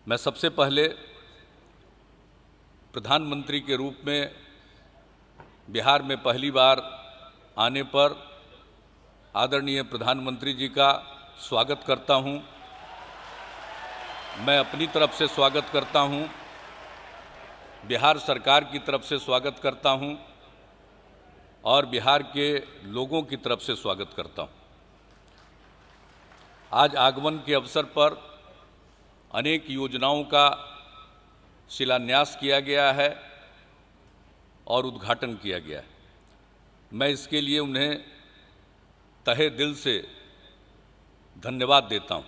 मैं सबसे पहले प्रधानमंत्री के रूप में बिहार में पहली बार आने पर आदरणीय प्रधानमंत्री जी का स्वागत करता हूं। मैं अपनी तरफ से स्वागत करता हूं, बिहार सरकार की तरफ से स्वागत करता हूं और बिहार के लोगों की तरफ से स्वागत करता हूं। आज आगमन के अवसर पर अनेक योजनाओं का शिलान्यास किया गया है और उद्घाटन किया गया है। मैं इसके लिए उन्हें तहे दिल से धन्यवाद देता हूं।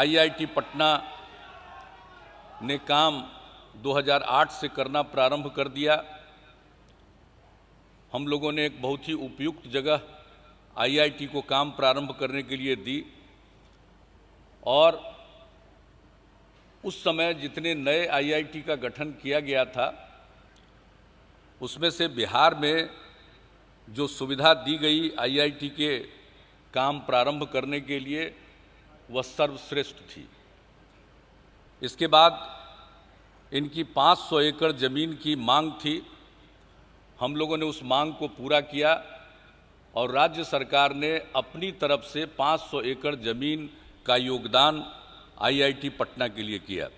IIT पटना ने काम 2008 से करना प्रारंभ कर दिया। हम लोगों ने एक बहुत ही उपयुक्त जगह IIT को काम प्रारंभ करने के लिए दी और उस समय जितने नए IIT का गठन किया गया था उसमें से बिहार में जो सुविधा दी गई IIT के काम प्रारंभ करने के लिए वह सर्वश्रेष्ठ थी। इसके बाद इनकी 500 एकड़ ज़मीन की मांग थी। हम लोगों ने उस मांग को पूरा किया और राज्य सरकार ने अपनी तरफ से 500 एकड़ ज़मीन का योगदान IIT पटना के लिए किया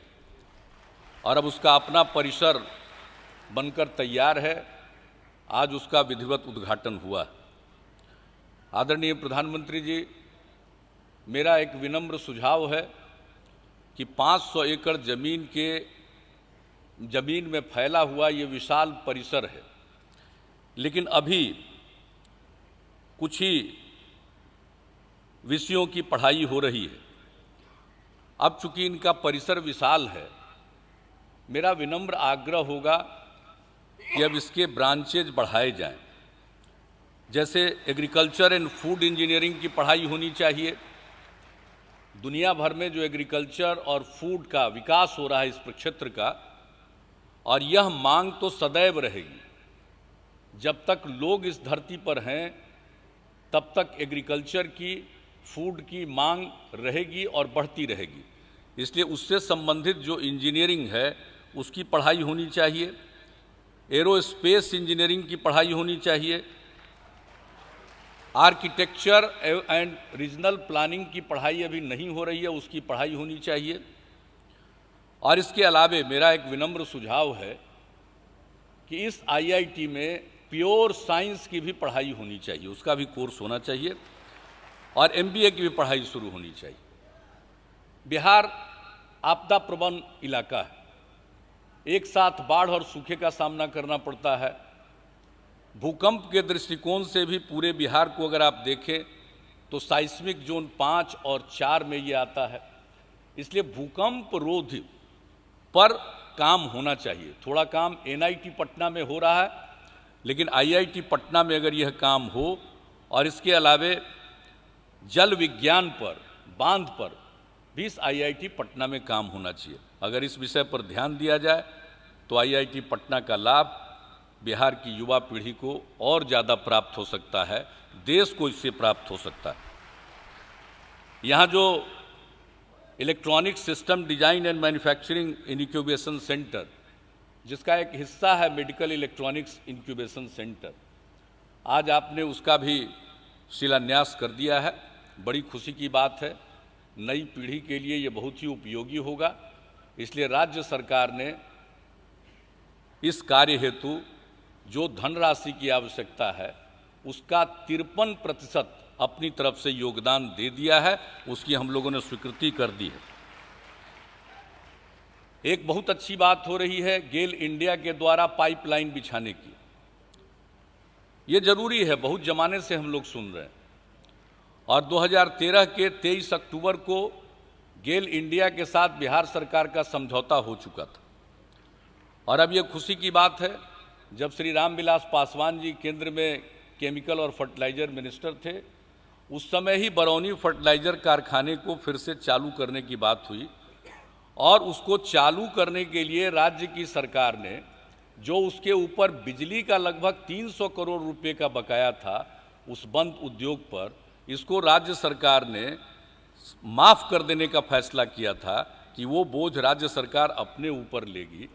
और अब उसका अपना परिसर बनकर तैयार है। आज उसका विधिवत उद्घाटन हुआ। आदरणीय प्रधानमंत्री जी, मेरा एक विनम्र सुझाव है कि 500 एकड़ ज़मीन में फैला हुआ ये विशाल परिसर है, लेकिन अभी कुछ ही विषयों की पढ़ाई हो रही है। अब चूंकि इनका परिसर विशाल है, मेरा विनम्र आग्रह होगा कि अब इसके ब्रांचेज बढ़ाए जाएं। जैसे एग्रीकल्चर एंड फूड इंजीनियरिंग की पढ़ाई होनी चाहिए। दुनिया भर में जो एग्रीकल्चर और फूड का विकास हो रहा है इस क्षेत्र का, और यह मांग तो सदैव रहेगी। जब तक लोग इस धरती पर हैं तब तक एग्रीकल्चर की, फूड की मांग रहेगी और बढ़ती रहेगी। इसलिए उससे संबंधित जो इंजीनियरिंग है उसकी पढ़ाई होनी चाहिए। एरोस्पेस इंजीनियरिंग की पढ़ाई होनी चाहिए। आर्किटेक्चर एंड रीजनल प्लानिंग की पढ़ाई अभी नहीं हो रही है, उसकी पढ़ाई होनी चाहिए। और इसके अलावे मेरा एक विनम्र सुझाव है कि इस IIT में प्योर साइंस की भी पढ़ाई होनी चाहिए, उसका भी कोर्स होना चाहिए और MBA की भी पढ़ाई शुरू होनी चाहिए। बिहार आपदा प्रवण इलाका है। एक साथ बाढ़ और सूखे का सामना करना पड़ता है। भूकंप के दृष्टिकोण से भी पूरे बिहार को अगर आप देखें तो साइस्मिक जोन 5 और 4 में ये आता है। इसलिए भूकंप रोधी पर काम होना चाहिए। थोड़ा काम NIT पटना में हो रहा है, लेकिन IIT पटना में अगर यह काम हो और इसके अलावे जल विज्ञान पर, बांध पर भी इस IIT पटना में काम होना चाहिए। अगर इस विषय पर ध्यान दिया जाए तो IIT पटना का लाभ बिहार की युवा पीढ़ी को और ज़्यादा प्राप्त हो सकता है, देश को इससे प्राप्त हो सकता है। यहाँ जो electronic system design and manufacturing incubation centre, जिसका एक हिस्सा है मेडिकल इलेक्ट्रॉनिक्स इंक्यूबेशन सेंटर, आज आपने उसका भी शिलान्यास कर दिया है। बड़ी खुशी की बात है। नई पीढ़ी के लिए ये बहुत ही उपयोगी होगा। इसलिए राज्य सरकार ने इस कार्य हेतु जो धनराशि की आवश्यकता है उसका 53% अपनी तरफ से योगदान दे दिया है। उसकी हम लोगों ने स्वीकृति कर दी है। एक बहुत अच्छी बात हो रही है गेल इंडिया के द्वारा पाइपलाइन बिछाने की। ये जरूरी है, बहुत जमाने से हम लोग सुन रहे हैं। और 2013 के 23 अक्टूबर को गेल इंडिया के साथ बिहार सरकार का समझौता हो चुका था। और अब ये खुशी की बात है, जब श्री रामविलास पासवान जी केंद्र में केमिकल और फर्टिलाइजर मिनिस्टर थे, उस समय ही बरौनी फर्टिलाइजर कारखाने को फिर से चालू करने की बात हुई और उसको चालू करने के लिए राज्य की सरकार ने जो उसके ऊपर बिजली का लगभग 300 करोड़ रुपए का बकाया था उस बंद उद्योग पर, इसको राज्य सरकार ने माफ़ कर देने का फैसला किया था कि वो बोझ राज्य सरकार अपने ऊपर लेगी,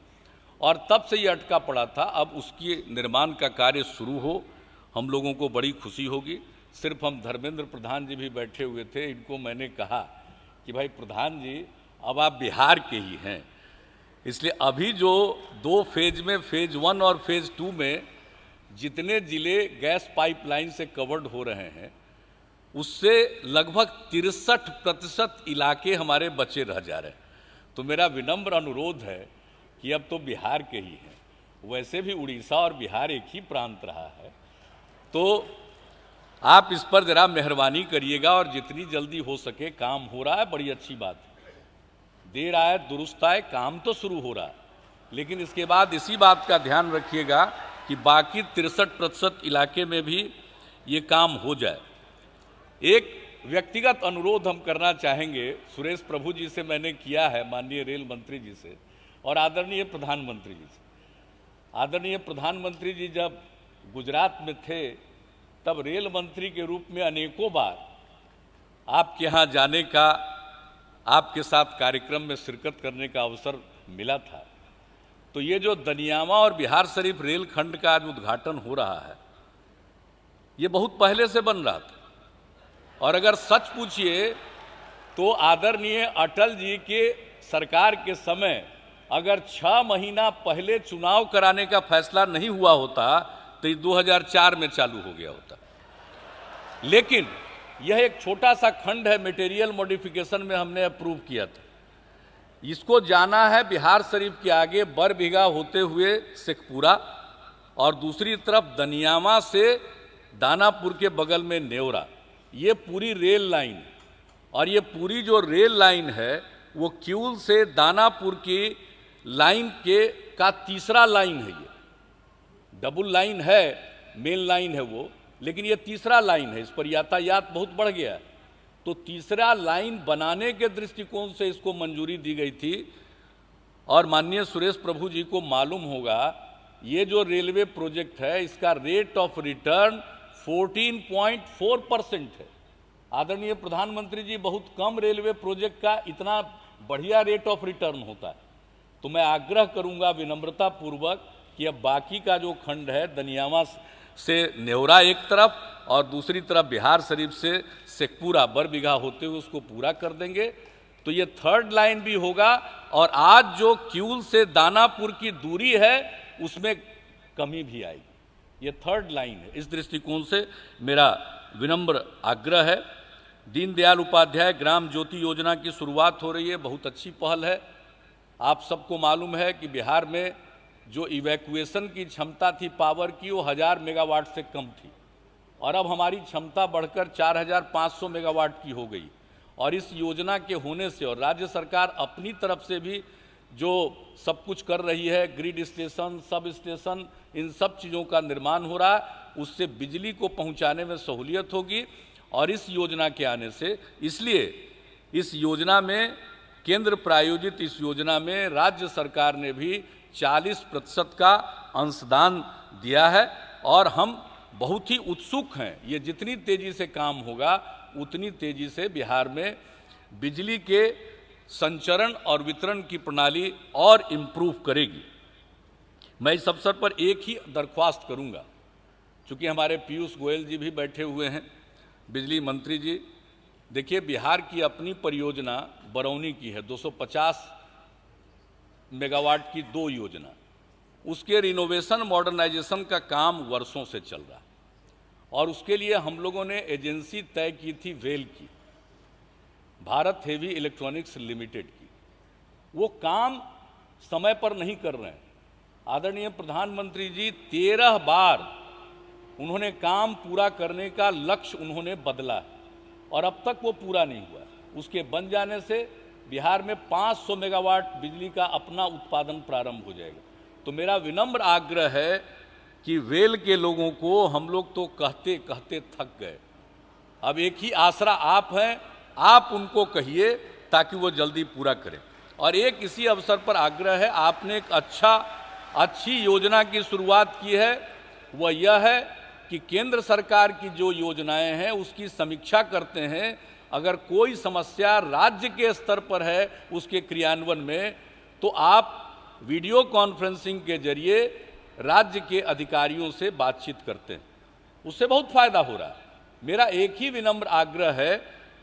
और तब से ये अटका पड़ा था। अब उसके निर्माण का कार्य शुरू हो, हम लोगों को बड़ी खुशी होगी। सिर्फ हम धर्मेंद्र प्रधान जी भी बैठे हुए थे, इनको मैंने कहा कि भाई प्रधान जी अब आप बिहार के ही हैं, इसलिए अभी जो 2 फेज में, फेज 1 और फेज 2 में जितने ज़िले गैस पाइपलाइन से कवर्ड हो रहे हैं, उससे लगभग 63% इलाके हमारे बचे रह जा रहे हैं। तो मेरा विनम्र अनुरोध है कि अब तो बिहार के ही हैं, वैसे भी उड़ीसा और बिहार एक ही प्रांत रहा है, तो आप इस पर ज़रा मेहरबानी करिएगा और जितनी जल्दी हो सके। काम हो रहा है, बड़ी अच्छी बात है, देर आए दुरुस्त आए, काम तो शुरू हो रहा है, लेकिन इसके बाद इसी बात का ध्यान रखिएगा कि बाकी 63% इलाके में भी ये काम हो जाए। एक व्यक्तिगत अनुरोध हम करना चाहेंगे, सुरेश प्रभु जी से मैंने किया है, माननीय रेल मंत्री जी से और आदरणीय प्रधानमंत्री जी से। आदरणीय प्रधानमंत्री जी जब गुजरात में थे, तब रेल मंत्री के रूप में अनेकों बार आपके यहाँ जाने का, आपके साथ कार्यक्रम में शिरकत करने का अवसर मिला था। तो ये जो दनियामा और बिहार शरीफ रेल खंड का आज उद्घाटन हो रहा है, ये बहुत पहले से बन रहा था, और अगर सच पूछिए तो आदरणीय अटल जी के सरकार के समय अगर 6 महीना पहले चुनाव कराने का फैसला नहीं हुआ होता तो ये 2004 में चालू हो गया होता। लेकिन यह एक छोटा सा खंड है, मटेरियल मॉडिफिकेशन में हमने अप्रूव किया था। इसको जाना है बिहार शरीफ के आगे बरबीघा होते हुए शेखपुरा, और दूसरी तरफ दनियामा से दानापुर के बगल में नेवरा। ये पूरी रेल लाइन, और ये पूरी जो रेल लाइन है वो क्यूल से दानापुर की लाइन का तीसरा लाइन है। ये डबल लाइन है, मेन लाइन है वो, लेकिन ये तीसरा लाइन है। इस पर यातायात बहुत बढ़ गया है, तो तीसरा लाइन बनाने के दृष्टिकोण से इसको मंजूरी दी गई थी। और माननीय सुरेश प्रभु जी को मालूम होगा, ये जो रेलवे प्रोजेक्ट है इसका रेट ऑफ रिटर्न 14.4% है। आदरणीय प्रधानमंत्री जी, बहुत कम रेलवे प्रोजेक्ट का इतना बढ़िया रेट ऑफ रिटर्न होता है। तो मैं आग्रह करूंगा विनम्रता पूर्वक कि अब बाकी का जो खंड है, दनियामा से नेवरा एक तरफ और दूसरी तरफ बिहार शरीफ से शेखपुरा बरबीघा होते हुए उसको पूरा कर देंगे, तो ये 3rd लाइन भी होगा। और आज जो क्यूल से दानापुर की दूरी है उसमें कमी भी आएगी। ये 3rd लाइन है। इस दृष्टिकोण से मेरा विनम्र आग्रह है। दीनदयाल उपाध्याय ग्राम ज्योति योजना की शुरुआत हो रही है, बहुत अच्छी पहल है। आप सबको मालूम है कि बिहार में जो इवैक्यूएशन की क्षमता थी पावर की, वो 1000 मेगावाट से कम थी, और अब हमारी क्षमता बढ़कर 4500 मेगावाट की हो गई। और इस योजना के होने से और राज्य सरकार अपनी तरफ से भी जो सब कुछ कर रही है, ग्रिड स्टेशन, सब स्टेशन, इन सब चीज़ों का निर्माण हो रहा है, उससे बिजली को पहुंचाने में सहूलियत होगी। और इस योजना के आने से, इसलिए इस योजना में, केंद्र प्रायोजित इस योजना में राज्य सरकार ने भी 40% का अंशदान दिया है, और हम बहुत ही उत्सुक हैं। ये जितनी तेज़ी से काम होगा उतनी तेज़ी से बिहार में बिजली के संचरण और वितरण की प्रणाली और इम्प्रूव करेगी। मैं इस अवसर पर एक ही दरख्वास्त करूंगा, चूँकि हमारे पीयूष गोयल जी भी बैठे हुए हैं, बिजली मंत्री जी। देखिए, बिहार की अपनी परियोजना बरौनी की है, 250 मेगावाट की 2 योजना, उसके रिनोवेशन मॉडर्नाइजेशन का काम वर्षों से चल रहा है, और उसके लिए हम लोगों ने एजेंसी तय की थी वेल की, भारत हेवी इलेक्ट्रॉनिक्स लिमिटेड की। वो काम समय पर नहीं कर रहे हैं। आदरणीय प्रधानमंत्री जी 13 बार उन्होंने काम पूरा करने का लक्ष्य उन्होंने बदला, और अब तक वो पूरा नहीं हुआ। उसके बन जाने से बिहार में 500 मेगावाट बिजली का अपना उत्पादन प्रारंभ हो जाएगा। तो मेरा विनम्र आग्रह है कि वेल के लोगों को हम लोग तो कहते कहते थक गए, अब एक ही आसरा आप हैं, आप उनको कहिए ताकि वो जल्दी पूरा करें। और एक इसी अवसर पर आग्रह है, आपने एक अच्छी योजना की शुरुआत की है, वह यह है कि केंद्र सरकार की जो योजनाएं हैं उसकी समीक्षा करते हैं अगर कोई समस्या राज्य के स्तर पर है उसके क्रियान्वयन में, तो आप वीडियो कॉन्फ्रेंसिंग के जरिए राज्य के अधिकारियों से बातचीत करते हैं, उससे बहुत फायदा हो रहा है। मेरा एक ही विनम्र आग्रह है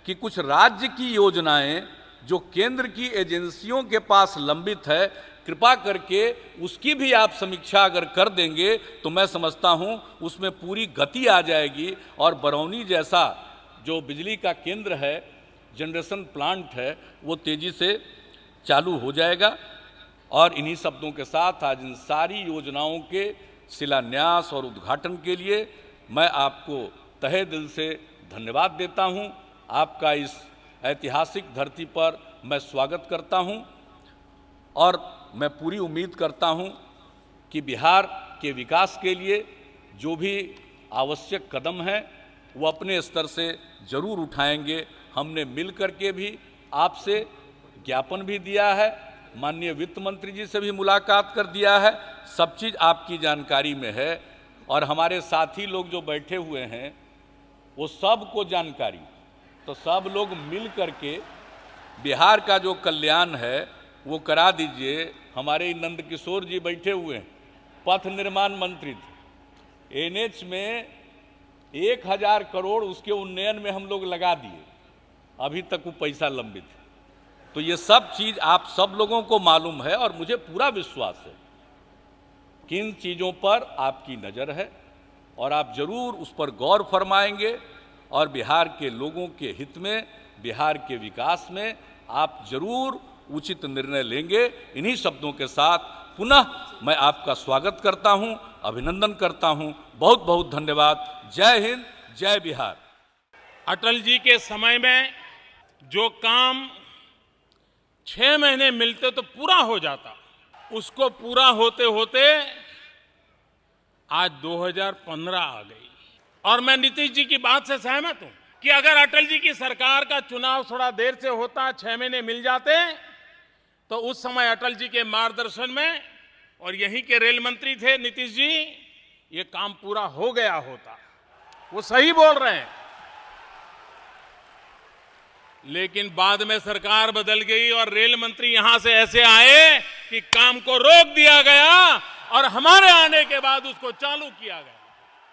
कि कुछ राज्य की योजनाएं जो केंद्र की एजेंसियों के पास लंबित है, कृपा करके उसकी भी आप समीक्षा अगर कर देंगे तो मैं समझता हूं उसमें पूरी गति आ जाएगी और बरौनी जैसा जो बिजली का केंद्र है, जनरेशन प्लांट है, वो तेजी से चालू हो जाएगा। और इन्हीं शब्दों के साथ आज इन सारी योजनाओं के शिलान्यास और उद्घाटन के लिए मैं आपको तहे दिल से धन्यवाद देता हूं। आपका इस ऐतिहासिक धरती पर मैं स्वागत करता हूं और मैं पूरी उम्मीद करता हूं कि बिहार के विकास के लिए जो भी आवश्यक कदम हैं वो अपने स्तर से जरूर उठाएंगे। हमने मिल करके भी आपसे ज्ञापन भी दिया है, माननीय वित्त मंत्री जी से भी मुलाकात कर दिया है, सब चीज़ आपकी जानकारी में है। और हमारे साथी लोग जो बैठे हुए हैं वो सबको जानकारी, तो सब लोग मिल करके बिहार का जो कल्याण है वो करा दीजिए। हमारे नंद किशोर जी बैठे हुए हैं, पथ निर्माण मंत्री थे, NH में 1000 करोड़ उसके उन्नयन में हम लोग लगा दिए, अभी तक वो पैसा लंबित है। तो ये सब चीज़ आप सब लोगों को मालूम है और मुझे पूरा विश्वास है कि इन चीज़ों पर आपकी नज़र है और आप जरूर उस पर गौर फरमाएंगे और बिहार के लोगों के हित में, बिहार के विकास में आप जरूर उचित निर्णय लेंगे। इन्हीं शब्दों के साथ पुनः मैं आपका स्वागत करता हूं, अभिनंदन करता हूं। बहुत बहुत धन्यवाद। जय हिंद, जय बिहार। अटल जी के समय में जो काम 6 महीने मिलते तो पूरा हो जाता, उसको पूरा होते होते आज 2015 आ गई। और मैं नीतीश जी की बात से सहमत हूं कि अगर अटल जी की सरकार का चुनाव थोड़ा देर से होता, 6 महीने मिल जाते, तो उस समय अटल जी के मार्गदर्शन में, और यहीं के रेल मंत्री थे नीतीश जी, ये काम पूरा हो गया होता। वो सही बोल रहे हैं। लेकिन बाद में सरकार बदल गई और रेल मंत्री यहां से ऐसे आए कि काम को रोक दिया गया और हमारे आने के बाद उसको चालू किया गया।